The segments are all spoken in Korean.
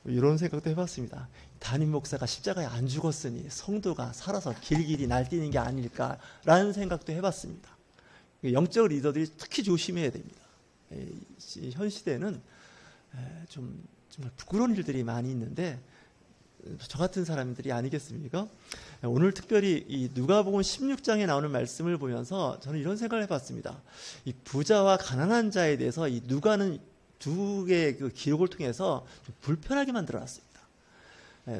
이런 생각도 해봤습니다. 담임 목사가 십자가에 안 죽었으니 성도가 살아서 길길이 날뛰는 게 아닐까라는 생각도 해봤습니다. 영적 리더들이 특히 조심해야 됩니다. 현 시대는 좀 정말 부끄러운 일들이 많이 있는데 저 같은 사람들이 아니겠습니까? 오늘 특별히 이 누가복음 16장에 나오는 말씀을 보면서 저는 이런 생각을 해봤습니다. 이 부자와 가난한 자에 대해서 이 누가는 두 개의 그 기록을 통해서 좀 불편하게 만들어놨습니다.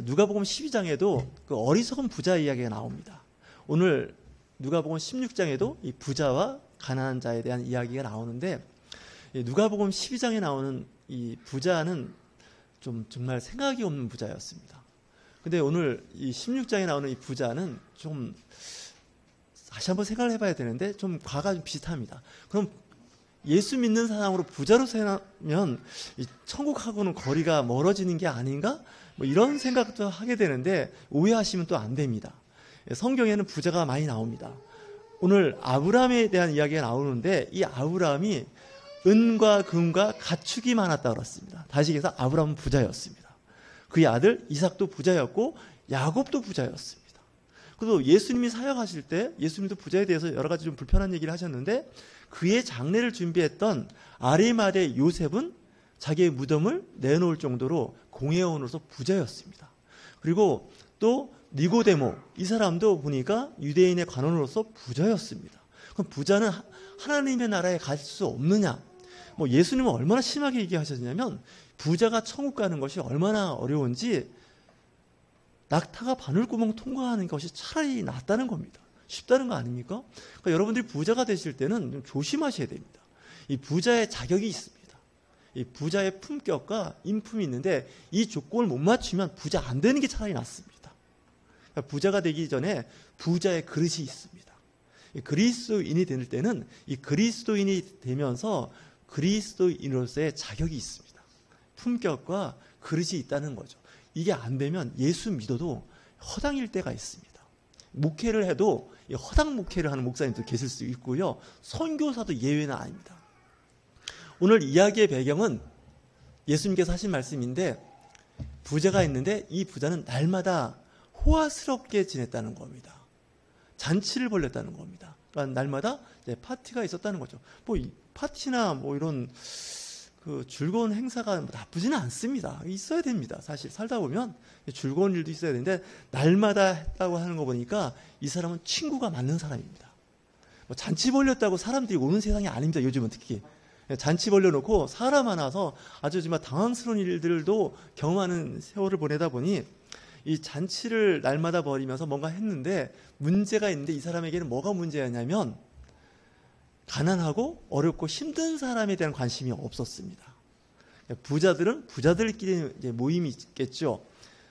누가복음 12장에도 그 어리석은 부자 이야기가 나옵니다. 오늘 누가복음 16장에도 이 부자와 가난한 자에 대한 이야기가 나오는데 누가복음 12장에 나오는 이 부자는 좀 정말 생각이 없는 부자였습니다. 근데 오늘 이 16장에 나오는 이 부자는 좀 다시 한번 생각을 해봐야 되는데 좀 과가 좀 비슷합니다. 그럼 예수 믿는 사람으로 부자로 살면 이 천국하고는 거리가 멀어지는 게 아닌가? 뭐 이런 생각도 하게 되는데 오해하시면 또 안 됩니다. 성경에는 부자가 많이 나옵니다. 오늘 아브라함에 대한 이야기가 나오는데 이 아브라함이 은과 금과 가축이 많았다고 그랬습니다. 다시 얘기해서 아브라함은 부자였습니다. 그의 아들 이삭도 부자였고 야곱도 부자였습니다. 그래서 예수님이 사역하실 때 예수님도 부자에 대해서 여러 가지 좀 불편한 얘기를 하셨는데 그의 장례를 준비했던 아리마대 요셉은 자기의 무덤을 내놓을 정도로 공회원으로서 부자였습니다. 그리고 또 니고데모 이 사람도 보니까 유대인의 관원으로서 부자였습니다. 그럼 부자는 하나님의 나라에 갈 수 없느냐? 뭐 예수님은 얼마나 심하게 얘기하셨냐면 부자가 천국 가는 것이 얼마나 어려운지 낙타가 바늘구멍 통과하는 것이 차라리 낫다는 겁니다. 쉽다는 거 아닙니까? 그러니까 여러분들이 부자가 되실 때는 좀 조심하셔야 됩니다. 이 부자의 자격이 있습니다. 이 부자의 품격과 인품이 있는데 이 조건을 못 맞추면 부자 안 되는 게 차라리 낫습니다. 그러니까 부자가 되기 전에 부자의 그릇이 있습니다. 이 그리스도인이 될 때는 이 그리스도인이 되면서 그리스도인으로서의 자격이 있습니다. 품격과 그릇이 있다는 거죠. 이게 안 되면 예수 믿어도 허당일 때가 있습니다. 목회를 해도 허당 목회를 하는 목사님도 계실 수 있고요. 선교사도 예외는 아닙니다. 오늘 이야기의 배경은 예수님께서 하신 말씀인데 부자가 있는데 이 부자는 날마다 호화스럽게 지냈다는 겁니다. 잔치를 벌였다는 겁니다. 그러니까 날마다 파티가 있었다는 거죠. 뭐 파티나 뭐 이런 그 즐거운 행사가 나쁘지는 않습니다. 있어야 됩니다. 사실 살다 보면 즐거운 일도 있어야 되는데 날마다 했다고 하는 거 보니까 이 사람은 친구가 맞는 사람입니다. 뭐 잔치 벌렸다고 사람들이 오는 세상이 아닙니다. 요즘은 특히 잔치 벌려놓고 사람 많아서 아주 정말 당황스러운 일들도 경험하는 세월을 보내다 보니 이 잔치를 날마다 벌이면서 뭔가 했는데 문제가 있는데 이 사람에게는 뭐가 문제였냐면 가난하고 어렵고 힘든 사람에 대한 관심이 없었습니다. 부자들은 부자들끼리 이제 모임이 있겠죠.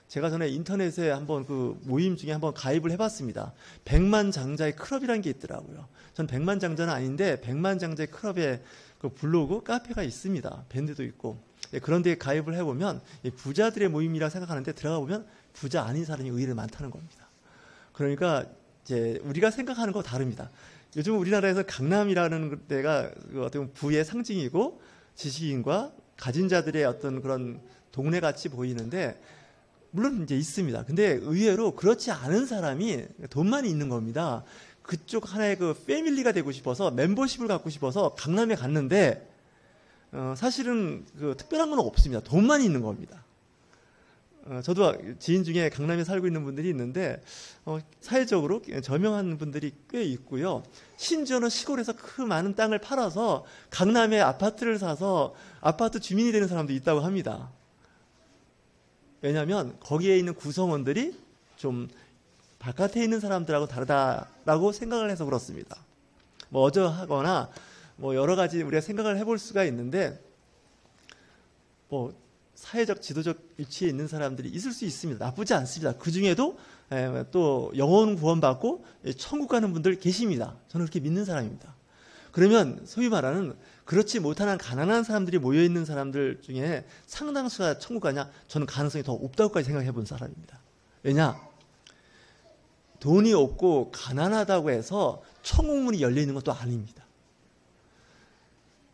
제가 전에 인터넷에 한번 그 모임 중에 한번 가입을 해봤습니다. 백만장자의 클럽이라는 게 있더라고요. 전 백만장자는 아닌데 백만장자의 클럽에 그 블로그, 카페가 있습니다. 밴드도 있고. 그런 데 가입을 해보면 부자들의 모임이라 생각하는데 들어가 보면 부자 아닌 사람이 의외로 많다는 겁니다. 그러니까 이제 우리가 생각하는 거 다릅니다. 요즘 우리나라에서 강남이라는 데가 어떤 부의 상징이고 지식인과 가진 자들의 어떤 그런 동네 같이 보이는데 물론 이제 있습니다. 근데 의외로 그렇지 않은 사람이 돈만 있는 겁니다. 그쪽 하나의 그 패밀리가 되고 싶어서 멤버십을 갖고 싶어서 강남에 갔는데 사실은 그 특별한 건 없습니다. 돈만 있는 겁니다. 저도 지인 중에 강남에 살고 있는 분들이 있는데 사회적으로 저명한 분들이 꽤 있고요. 심지어는 시골에서 그 많은 땅을 팔아서 강남에 아파트를 사서 아파트 주민이 되는 사람도 있다고 합니다. 왜냐하면 거기에 있는 구성원들이 좀 바깥에 있는 사람들하고 다르다라고 생각을 해서 그렇습니다. 뭐 어저하거나 뭐 여러 가지 우리가 생각을 해볼 수가 있는데 뭐 사회적 지도적 위치에 있는 사람들이 있을 수 있습니다. 나쁘지 않습니다. 그 중에도 또 영혼 구원받고 천국 가는 분들 계십니다. 저는 그렇게 믿는 사람입니다. 그러면 소위 말하는 그렇지 못한 가난한 사람들이 모여있는 사람들 중에 상당수가 천국 가냐? 저는 가능성이 더 없다고까지 생각해 본 사람입니다. 왜냐? 돈이 없고 가난하다고 해서 천국문이 열려있는 것도 아닙니다.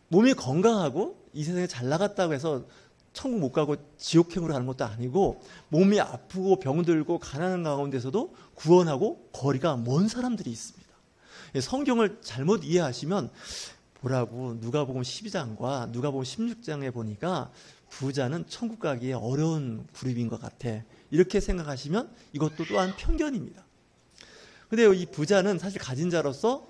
몸이 건강하고 이 세상에 잘 나갔다고 해서 천국 못 가고 지옥행으로 가는 것도 아니고 몸이 아프고 병들고 가난한 가운데서도 구원하고 거리가 먼 사람들이 있습니다. 성경을 잘못 이해하시면 보라고 누가복음 12장과 누가복음 16장에 보니까 부자는 천국 가기에 어려운 그룹인 것 같아. 이렇게 생각하시면 이것도 또한 편견입니다. 근데 이 부자는 사실 가진 자로서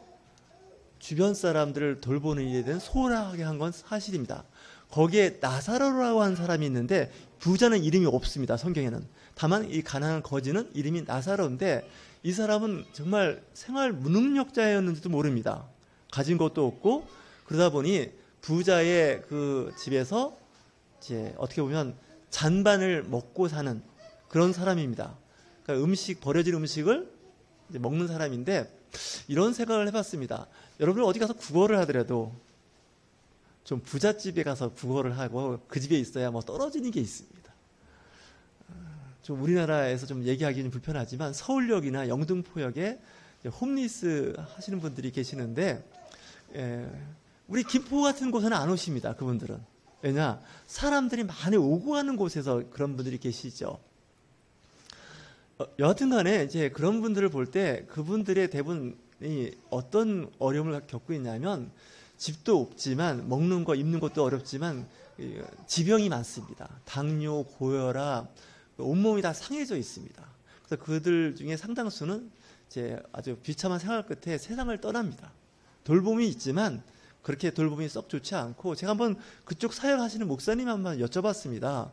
주변 사람들을 돌보는 일에 대한 소홀하게 한 건 사실입니다. 거기에 나사로라고 하는 사람이 있는데 부자는 이름이 없습니다. 성경에는. 다만 이 가난한 거지는 이름이 나사로인데 이 사람은 정말 생활 무능력자였는지도 모릅니다. 가진 것도 없고 그러다 보니 부자의 그 집에서 이제 어떻게 보면 잔반을 먹고 사는 그런 사람입니다. 그러니까 버려진 음식을 이제 먹는 사람인데 이런 생각을 해봤습니다. 여러분 어디 가서 구걸을 하더라도 좀 부잣집에 가서 구걸을 하고 그 집에 있어야 뭐 떨어지는 게 있습니다. 좀 우리나라에서 좀 얘기하기 좀 불편하지만 서울역이나 영등포역에 홈리스 하시는 분들이 계시는데 우리 김포 같은 곳에는 안 오십니다. 그분들은. 왜냐? 사람들이 많이 오고 가는 곳에서 그런 분들이 계시죠. 여하튼 간에 이제 그런 분들을 볼 때 그분들의 대부분이 어떤 어려움을 겪고 있냐면 집도 없지만 먹는 거 입는 것도 어렵지만 지병이 많습니다. 당뇨, 고혈압, 온몸이 다 상해져 있습니다. 그래서 그들 중에 상당수는 이제 아주 비참한 생활 끝에 세상을 떠납니다. 돌봄이 있지만 그렇게 돌봄이 썩 좋지 않고 제가 한번 그쪽 사역하시는 목사님 한번 여쭤봤습니다.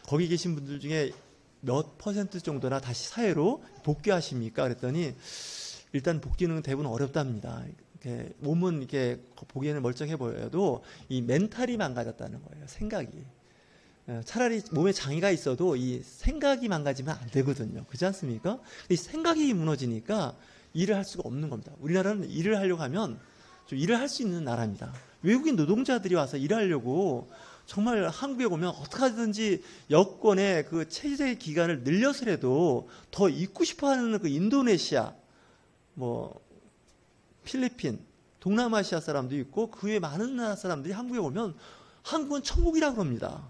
거기 계신 분들 중에 몇 퍼센트 정도나 다시 사회로 복귀하십니까? 그랬더니 일단 복귀는 대부분 어렵답니다. 이렇게 몸은 이렇게 보기에는 멀쩡해 보여도 이 멘탈이 망가졌다는 거예요. 생각이. 차라리 몸에 장애가 있어도 이 생각이 망가지면 안 되거든요. 그렇지 않습니까? 이 생각이 무너지니까 일을 할 수가 없는 겁니다. 우리나라는 일을 하려고 하면 좀 일을 할 수 있는 나라입니다. 외국인 노동자들이 와서 일하려고 정말 한국에 오면 어떻게든지 여권의 그 체제 기간을 늘려서라도 더 있고 싶어하는 그 인도네시아, 뭐 필리핀, 동남아시아 사람도 있고 그 외에 많은 나라 사람들이 한국에 오면 한국은 천국이라고 합니다.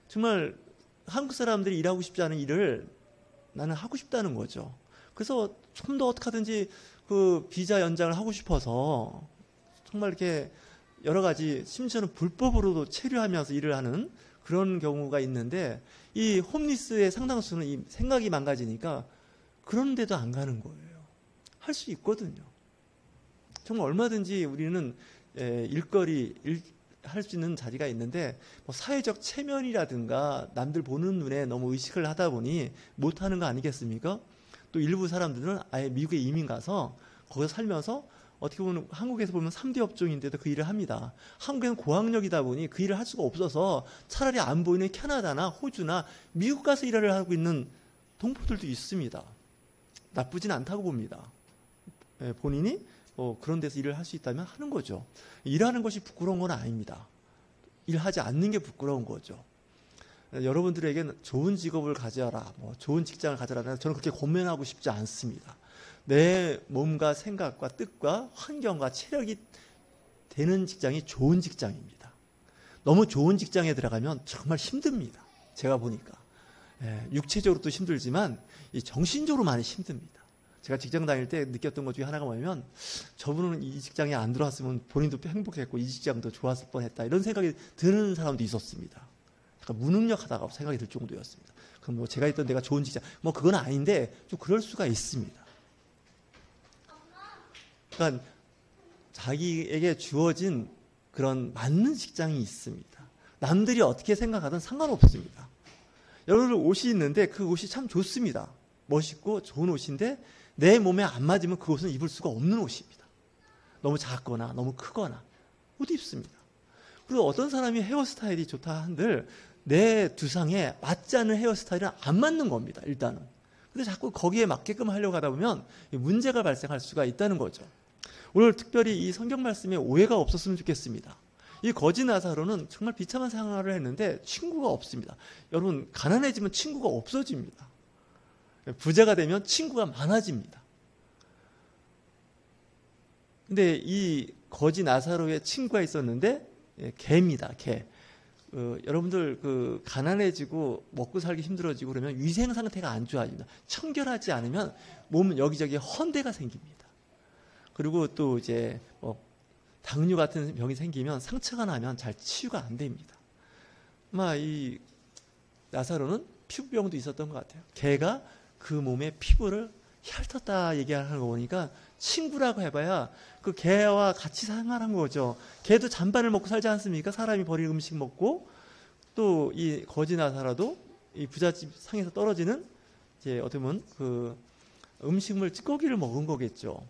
정말 한국 사람들이 일하고 싶지 않은 일을 나는 하고 싶다는 거죠. 그래서 좀 더 어떻게 하든지 그 비자 연장을 하고 싶어서 정말 이렇게 여러 가지 심지어는 불법으로도 체류하면서 일을 하는 그런 경우가 있는데 이 홈리스의 상당수는 이 생각이 망가지니까 그런 데도 안 가는 거예요. 할 수 있거든요. 정말 얼마든지 우리는 일거리 할 수 있는 자리가 있는데 뭐 사회적 체면이라든가 남들 보는 눈에 너무 의식을 하다 보니 못하는 거 아니겠습니까? 또 일부 사람들은 아예 미국에 이민 가서 거기서 살면서 어떻게 보면 한국에서 보면 3대 업종인데도 그 일을 합니다. 한국에는 고학력이다 보니 그 일을 할 수가 없어서 차라리 안 보이는 캐나다나 호주나 미국 가서 일을 하고 있는 동포들도 있습니다. 나쁘진 않다고 봅니다. 본인이 그런 데서 일을 할 수 있다면 하는 거죠. 일하는 것이 부끄러운 건 아닙니다. 일하지 않는 게 부끄러운 거죠. 여러분들에게 좋은 직업을 가져라, 좋은 직장을 가져라. 저는 그렇게 고민하고 싶지 않습니다. 내 몸과 생각과 뜻과 환경과 체력이 되는 직장이 좋은 직장입니다. 너무 좋은 직장에 들어가면 정말 힘듭니다. 제가 보니까. 육체적으로도 힘들지만 정신적으로 많이 힘듭니다. 제가 직장 다닐 때 느꼈던 것 중에 하나가 뭐냐면 저분은 이 직장에 안 들어왔으면 본인도 행복했고 이 직장도 좋았을 뻔했다. 이런 생각이 드는 사람도 있었습니다. 약간 무능력하다고 생각이 들 정도였습니다. 그럼 뭐 제가 있던 데가 좋은 직장, 그건 아닌데 좀 그럴 수가 있습니다. 그러니까 자기에게 주어진 그런 맞는 직장이 있습니다. 남들이 어떻게 생각하든 상관없습니다. 여러분 옷이 있는데 그 옷이 참 좋습니다. 멋있고 좋은 옷인데 내 몸에 안 맞으면 그 옷은 입을 수가 없는 옷입니다. 너무 작거나 너무 크거나 못 입습니다. 그리고 어떤 사람이 헤어스타일이 좋다 한들 내 두상에 맞지 않는 헤어스타일은 안 맞는 겁니다. 일단은. 근데 자꾸 거기에 맞게끔 하려고 하다 보면 문제가 발생할 수가 있다는 거죠. 오늘 특별히 이 성경 말씀에 오해가 없었으면 좋겠습니다. 이 거지 나사로는 정말 비참한 생활을 했는데 친구가 없습니다. 여러분 가난해지면 친구가 없어집니다. 부자가 되면 친구가 많아집니다. 근데 이 거지 나사로의 친구가 있었는데 개입니다. 개. 여러분들 가난해지고 먹고 살기 힘들어지고 그러면 위생 상태가 안 좋아집니다. 청결하지 않으면 몸 여기저기 헌대가 생깁니다. 그리고 또 이제 당뇨 같은 병이 생기면 상처가 나면 잘 치유가 안 됩니다. 아마 이 나사로는 피부병도 있었던 것 같아요. 걔가 그 몸의 피부를 핥았다 얘기하는 거 보니까 친구라고 해봐야 그 개와 같이 생활한 거죠. 개도 잔반을 먹고 살지 않습니까? 사람이 버린 음식 먹고, 또 이 거지 나사로도 이 부잣집 상에서 떨어지는 이제 어떻게 보면 그 음식물 찌꺼기를 먹은 거겠죠.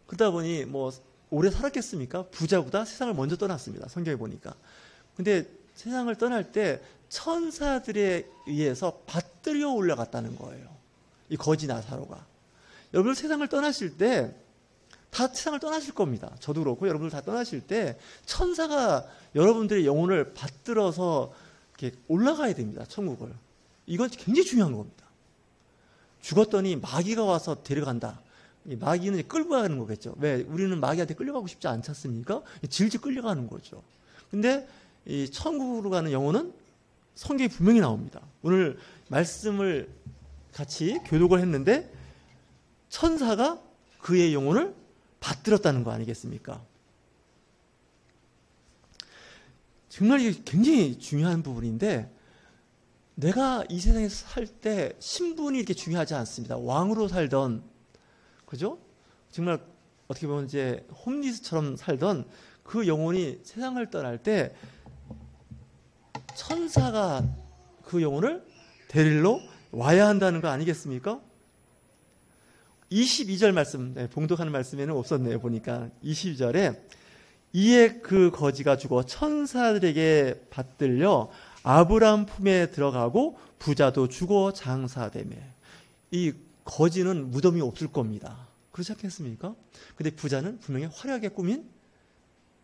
그러다 보니 뭐 오래 살았겠습니까? 부자보다 세상을 먼저 떠났습니다. 성경에 보니까. 근데 세상을 떠날 때 천사들에 의해서 받들여 올라갔다는 거예요. 이 거지 나사로가. 여러분 세상을 떠나실 때 다 세상을 떠나실 겁니다. 저도 그렇고 여러분들 다 떠나실 때 천사가 여러분들의 영혼을 받들어서 이렇게 올라가야 됩니다. 천국을. 이건 굉장히 중요한 겁니다. 죽었더니 마귀가 와서 데려간다. 이 마귀는 끌고 가는 거겠죠. 왜? 우리는 마귀한테 끌려가고 싶지 않지 않습니까? 질질 끌려가는 거죠. 근데 이 천국으로 가는 영혼은 성경에 분명히 나옵니다. 오늘 말씀을 같이 교독을 했는데 천사가 그의 영혼을 받들었다는 거 아니겠습니까? 정말 이게 굉장히 중요한 부분인데, 내가 이 세상에서 살 때 신분이 이렇게 중요하지 않습니다. 왕으로 살던, 그죠? 정말 어떻게 보면 이제 홈리스처럼 살던 그 영혼이 세상을 떠날 때 천사가 그 영혼을 데리러 와야 한다는 거 아니겠습니까? 22절 말씀, 봉독하는 말씀에는 없었네요. 보니까 22절에 이에 그 거지가 죽어 천사들에게 받들려 아브람 품에 들어가고 부자도 죽어 장사되매. 이 거지는 무덤이 없을 겁니다. 그렇지 않겠습니까? 근데 부자는 분명히 화려하게 꾸민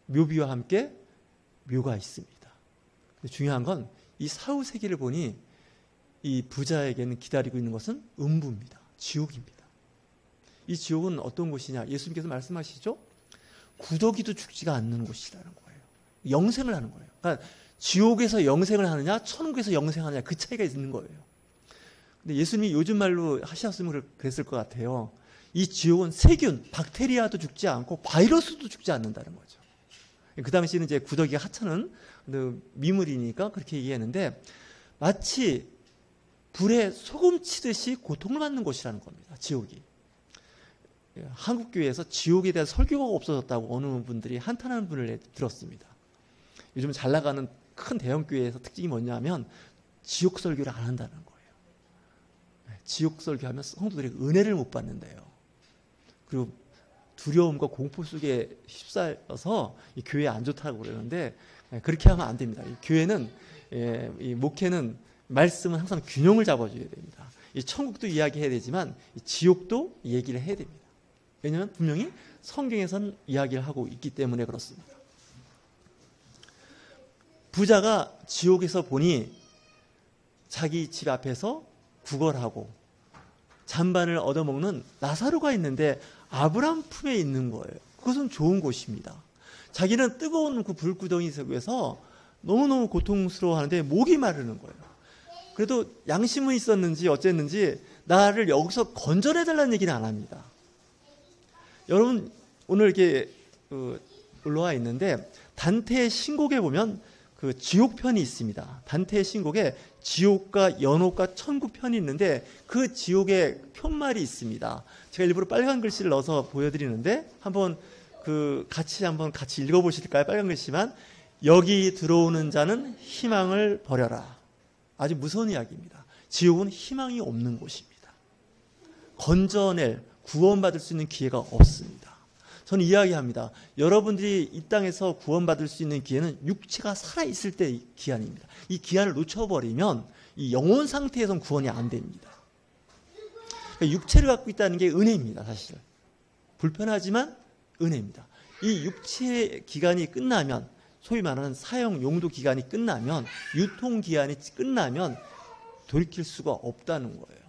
묘비와 함께 묘가 있습니다. 근데 중요한 건 이 사후세계를 보니 이 부자에게는 기다리고 있는 것은 음부입니다. 지옥입니다. 이 지옥은 어떤 곳이냐? 예수님께서 말씀하시죠? 구더기도 죽지가 않는 곳이라는 거예요. 영생을 하는 거예요. 그러니까 지옥에서 영생을 하느냐, 천국에서 영생하느냐, 그 차이가 있는 거예요. 근데 예수님이 요즘 말로 하셨으면 그랬을 것 같아요. 이 지옥은 세균, 박테리아도 죽지 않고 바이러스도 죽지 않는다는 거죠. 그 당시에는 이제 구더기가 하찮은 미물이니까 그렇게 얘기했는데, 마치 불에 소금 치듯이 고통을 받는 곳이라는 겁니다. 지옥이. 한국교회에서 지옥에 대한 설교가 없어졌다고 어느 분들이 한탄하는 분을 들었습니다. 요즘 잘 나가는 큰 대형교회에서 특징이 뭐냐면 지옥 설교를 안 한다는 거예요. 지옥 설교하면 성도들이 은혜를 못 받는데요. 그리고 두려움과 공포 속에 휩싸여서 이 교회에 안 좋다고 그러는데, 그렇게 하면 안 됩니다. 이 교회는, 이 목회는 말씀은 항상 균형을 잡아줘야 됩니다. 이 천국도 이야기해야 되지만 이 지옥도 얘기를 해야 됩니다. 왜냐하면 분명히 성경에선 이야기를 하고 있기 때문에 그렇습니다. 부자가 지옥에서 보니 자기 집 앞에서 구걸하고 잔반을 얻어먹는 나사로가 있는데 아브람 품에 있는 거예요. 그것은 좋은 곳입니다. 자기는 뜨거운 그 불구덩이 속에서 너무너무 고통스러워하는데 목이 마르는 거예요. 그래도 양심은 있었는지 어쨌는지 나를 여기서 건져내달라는 얘기는 안 합니다. 여러분 오늘 이렇게 올라와 있는데 단테의 신곡에 보면 그 지옥편이 있습니다. 단테의 신곡에 지옥과 연옥과 천국편이 있는데 그 지옥의 편말이 있습니다. 제가 일부러 빨간 글씨를 넣어서 보여드리는데 한번 같이 읽어보실까요? 빨간 글씨만. 여기 들어오는 자는 희망을 버려라. 아주 무서운 이야기입니다. 지옥은 희망이 없는 곳입니다. 건져낼, 구원받을 수 있는 기회가 없습니다. 저는 이야기합니다. 여러분들이 이 땅에서 구원받을 수 있는 기회는 육체가 살아있을 때의 기한입니다. 이 기한을 놓쳐버리면 이 영혼 상태에선 구원이 안 됩니다. 그러니까 육체를 갖고 있다는 게 은혜입니다. 사실 불편하지만 은혜입니다. 이 육체의 기간이 끝나면, 소위 말하는 사용 용도 기간이 끝나면, 유통 기한이 끝나면 돌이킬 수가 없다는 거예요.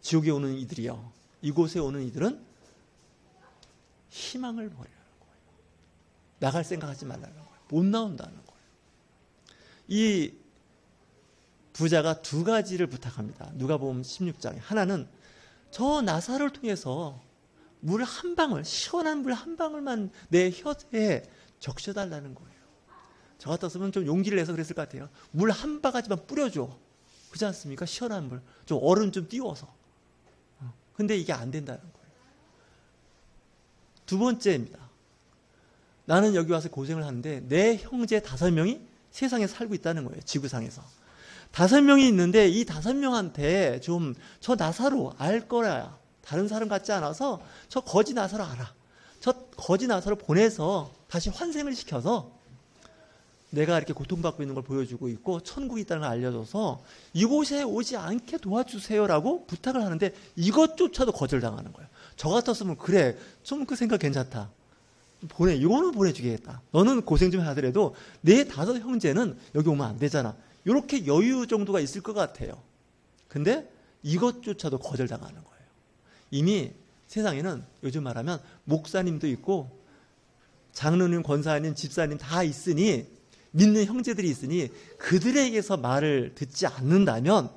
지옥에 오는 이들이요, 이곳에 오는 이들은 희망을 버리라는 거예요. 나갈 생각하지 말라는 거예요. 못 나온다는 거예요. 이 부자가 두 가지를 부탁합니다. 누가복음 16장에. 하나는 저 나사로를 통해서 물 한 방울, 시원한 물 한 방울만 내 혀에 적셔달라는 거예요. 저 같았으면 좀 용기를 내서 그랬을 것 같아요. 물 한 바가지만 뿌려줘. 그렇지 않습니까? 시원한 물. 좀 얼음 좀 띄워서. 근데 이게 안 된다는 거예요. 두 번째입니다. 나는 여기 와서 고생을 하는데 내 형제 5명이 세상에 살고 있다는 거예요. 지구상에서. 5명이 있는데 이 5명한테 좀 저 나사로 알 거야. 다른 사람 같지 않아서 저 거지 나사로 알아. 저 거지 나사로 보내서 다시 환생을 시켜서 내가 이렇게 고통받고 있는 걸 보여주고 있고 천국이 있다는 걸 알려줘서 이곳에 오지 않게 도와주세요라고 부탁을 하는데 이것조차도 거절당하는 거예요. 저 같았으면 그래 좀 그 생각 괜찮다. 이거는 보내주겠다. 너는 고생 좀 하더라도 내 5 형제는 여기 오면 안 되잖아. 이렇게 여유 정도가 있을 것 같아요. 근데 이것조차도 거절당하는 거예요. 이미 세상에는 요즘 말하면 목사님도 있고 장로님, 권사님, 집사님 다 있으니 믿는 형제들이 있으니 그들에게서 말을 듣지 않는다면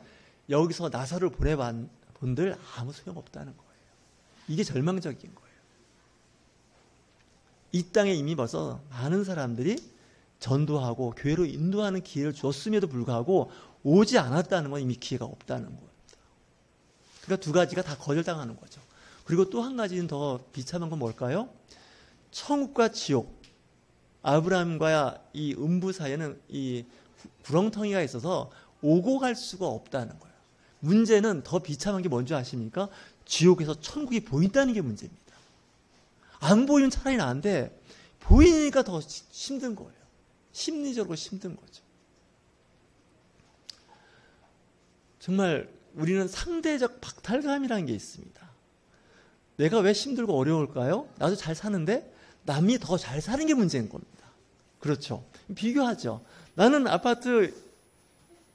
여기서 나사로를 보내본들 아무 소용없다는 거예요. 이게 절망적인 거예요. 이 땅에 이미 벌써 많은 사람들이 전도하고 교회로 인도하는 기회를 줬음에도 불구하고 오지 않았다는 건 이미 기회가 없다는 거예요. 그러니까 두 가지가 다 거절당하는 거죠. 그리고 또 한 가지는 더 비참한 건 뭘까요? 천국과 지옥. 아브라함과 이 음부 사이에는 이 구렁텅이가 있어서 오고 갈 수가 없다는 거예요. 문제는 더 비참한 게 뭔지 아십니까? 지옥에서 천국이 보인다는 게 문제입니다. 안 보이면 차라리 나은데 보이니까 더 힘든 거예요. 심리적으로 힘든 거죠. 정말 우리는 상대적 박탈감이라는 게 있습니다. 내가 왜 힘들고 어려울까요? 나도 잘 사는데 남이 더 잘 사는 게 문제인 겁니다. 그렇죠. 비교하죠. 나는 아파트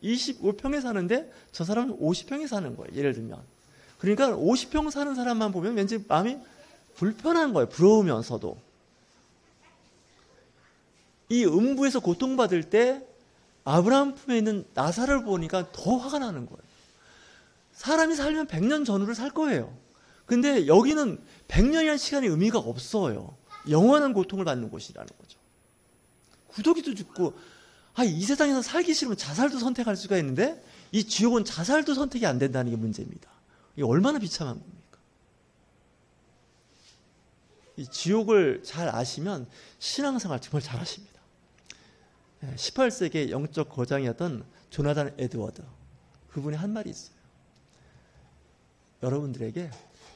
25평에 사는데 저 사람은 50평에 사는 거예요. 예를 들면. 그러니까 50평 사는 사람만 보면 왠지 마음이 불편한 거예요. 부러우면서도. 이 음부에서 고통받을 때 아브라함 품에 있는 나사로를 보니까 더 화가 나는 거예요. 사람이 살면 100년 전후를 살 거예요. 근데 여기는 100년이라는 시간이 의미가 없어요. 영원한 고통을 받는 곳이라는 거죠. 구더기도 죽고 이 세상에서 살기 싫으면 자살도 선택할 수가 있는데 이 지옥은 자살도 선택이 안 된다는 게 문제입니다. 이게 얼마나 비참한 겁니까? 이 지옥을 잘 아시면 신앙생활 정말 잘 하십니다. 18세기의 영적 거장이었던 조나단 에드워드, 그분이 한 말이 있어요. 여러분들에게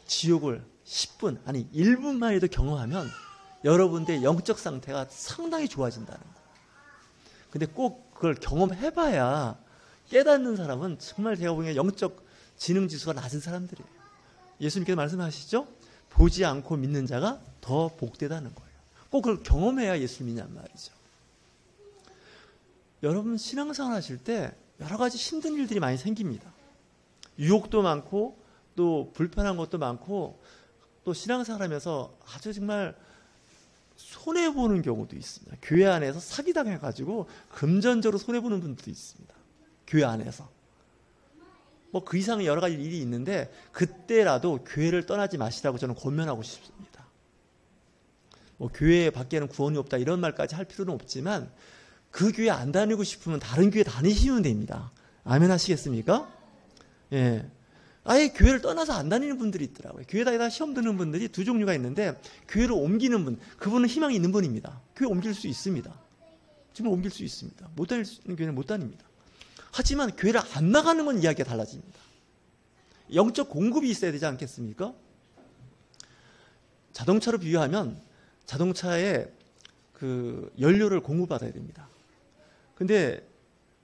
지옥을 10분 아니 1분만 해도 경험하면 여러분들의 영적 상태가 상당히 좋아진다는 거예요. 근데 꼭 그걸 경험해봐야 깨닫는 사람은 정말 제가 보기에 영적 지능 지수가 낮은 사람들이에요. 예수님께서 말씀하시죠? 보지 않고 믿는 자가 더 복되다는 거예요. 꼭 그걸 경험해야 예수를 믿냔 말이죠. 여러분 신앙생활 하실 때 여러 가지 힘든 일들이 많이 생깁니다. 유혹도 많고 또 불편한 것도 많고 또 신앙생활 하면서 아주 정말 손해보는 경우도 있습니다. 교회 안에서 사기당해가지고 금전적으로 손해보는 분들도 있습니다. 교회 안에서. 뭐 그 이상의 여러 가지 일이 있는데 그때라도 교회를 떠나지 마시라고 저는 권면하고 싶습니다. 뭐 교회 밖에는 구원이 없다 이런 말까지 할 필요는 없지만 그 교회 안 다니고 싶으면 다른 교회 다니시면 됩니다. 아멘 하시겠습니까? 예. 아예 교회를 떠나서 안 다니는 분들이 있더라고요. 교회 다니다 시험 드는 분들이 두 종류가 있는데 교회를 옮기는 분, 그분은 희망이 있는 분입니다. 교회 옮길 수 있습니다. 정말 옮길 수 있습니다. 못 다닐 수 있는 교회는 못 다닙니다. 하지만 교회를 안 나가는 건 이야기가 달라집니다. 영적 공급이 있어야 되지 않겠습니까? 자동차로 비유하면 자동차에 그 연료를 공급받아야 됩니다. 근데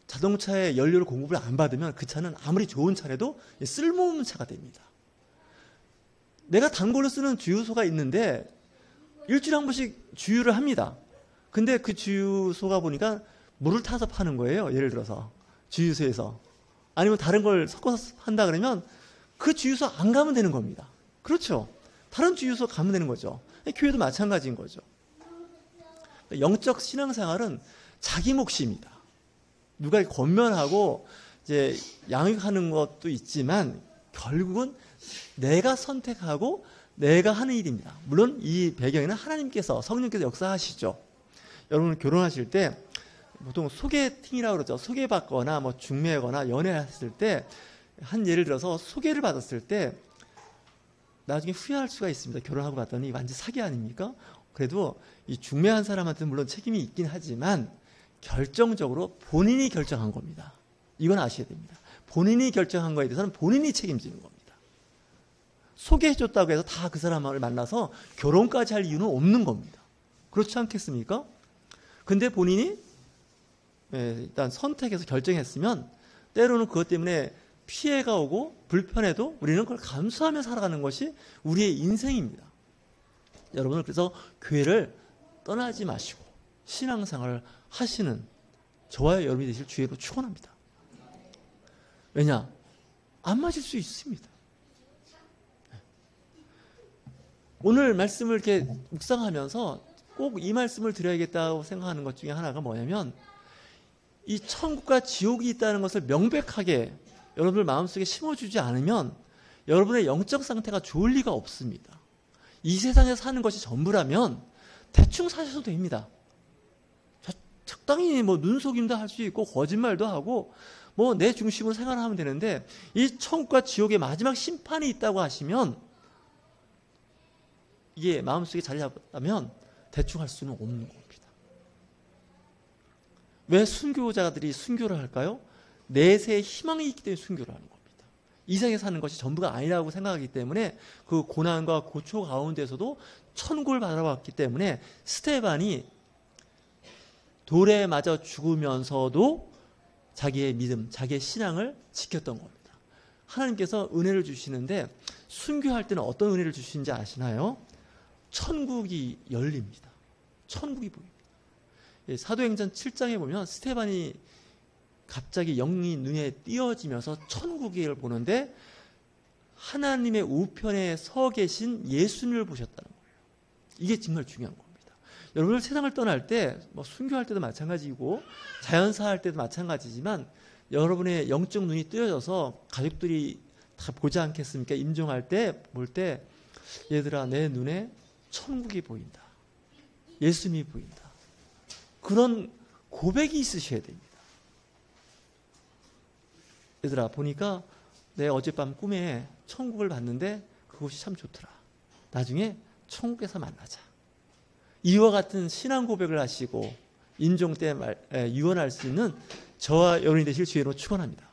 자동차에 연료를 공급을 안 받으면 그 차는 아무리 좋은 차라도 쓸모없는 차가 됩니다. 내가 단골로 쓰는 주유소가 있는데 일주일에 한 번씩 주유를 합니다. 근데 그 주유소가 보니까 물을 타서 파는 거예요. 예를 들어서 주유소에서. 아니면 다른 걸 섞어서 한다 그러면 그 주유소 안 가면 되는 겁니다. 그렇죠. 다른 주유소 가면 되는 거죠. 교회도 마찬가지인 거죠. 영적 신앙생활은 자기 몫입니다. 누가 권면하고 이제 양육하는 것도 있지만 결국은 내가 선택하고 내가 하는 일입니다. 물론 이 배경에는 하나님께서 성령께서 역사하시죠. 여러분 결혼하실 때 보통 소개팅이라고 그러죠. 소개받거나 뭐 중매거나 연애했을 때 한 예를 들어서 소개를 받았을 때 나중에 후회할 수가 있습니다. 결혼하고 봤더니 완전 사기 아닙니까? 그래도 이 중매한 사람한테는 물론 책임이 있긴 하지만 결정적으로 본인이 결정한 겁니다. 이건 아셔야 됩니다. 본인이 결정한 거에 대해서는 본인이 책임지는 겁니다. 소개해줬다고 해서 다 그 사람을 만나서 결혼까지 할 이유는 없는 겁니다. 그렇지 않겠습니까? 근데 본인이 일단 선택해서 결정했으면 때로는 그것 때문에 피해가 오고 불편해도 우리는 그걸 감수하며 살아가는 것이 우리의 인생입니다. 여러분은 그래서 교회를 떠나지 마시고 신앙생활을 하시는 저와 여러분이 되실 주의로 축원합니다. 왜냐? 안 맞을 수 있습니다. 오늘 말씀을 이렇게 묵상하면서 꼭 이 말씀을 드려야겠다고 생각하는 것 중에 하나가 뭐냐면 이 천국과 지옥이 있다는 것을 명백하게 여러분들 마음속에 심어주지 않으면 여러분의 영적 상태가 좋을 리가 없습니다. 이 세상에서 사는 것이 전부라면 대충 사셔도 됩니다. 적당히 뭐 눈속임도 할 수 있고 거짓말도 하고 뭐 내 중심으로 생활하면 되는데 이 천국과 지옥의 마지막 심판이 있다고 하시면 이게 마음속에 자리 잡았다면 대충 할 수는 없는 겁니다. 왜 순교자들이 순교를 할까요? 내세에 희망이 있기 때문에 순교를 하는 겁니다. 이 세상에 사는 것이 전부가 아니라고 생각하기 때문에 그 고난과 고초 가운데서도 천국을 바라봤기 때문에 스데반이 돌에 맞아 죽으면서도 자기의 믿음, 자기의 신앙을 지켰던 겁니다. 하나님께서 은혜를 주시는데 순교할 때는 어떤 은혜를 주시는지 아시나요? 천국이 열립니다. 천국이 보입니다. 사도행전 7장에 보면 스데반이 갑자기 영이 눈에 띄어지면서 천국을 보는데 하나님의 우편에 서 계신 예수님을 보셨다는 거예요. 이게 정말 중요한 겁니다. 여러분들 세상을 떠날 때 뭐 순교할 때도 마찬가지고 자연사 할 때도 마찬가지지만 여러분의 영적 눈이 뜨여져서 가족들이 다 보지 않겠습니까? 임종할 때 볼 때 얘들아 내 눈에 천국이 보인다. 예수님이 보인다. 그런 고백이 있으셔야 됩니다. 얘들아 보니까 내 어젯밤 꿈에 천국을 봤는데 그곳이 참 좋더라. 나중에 천국에서 만나자. 이와 같은 신앙 고백을 하시고 임종 때 유언할 수 있는 저와 여러분이 되실 주의로 축원합니다.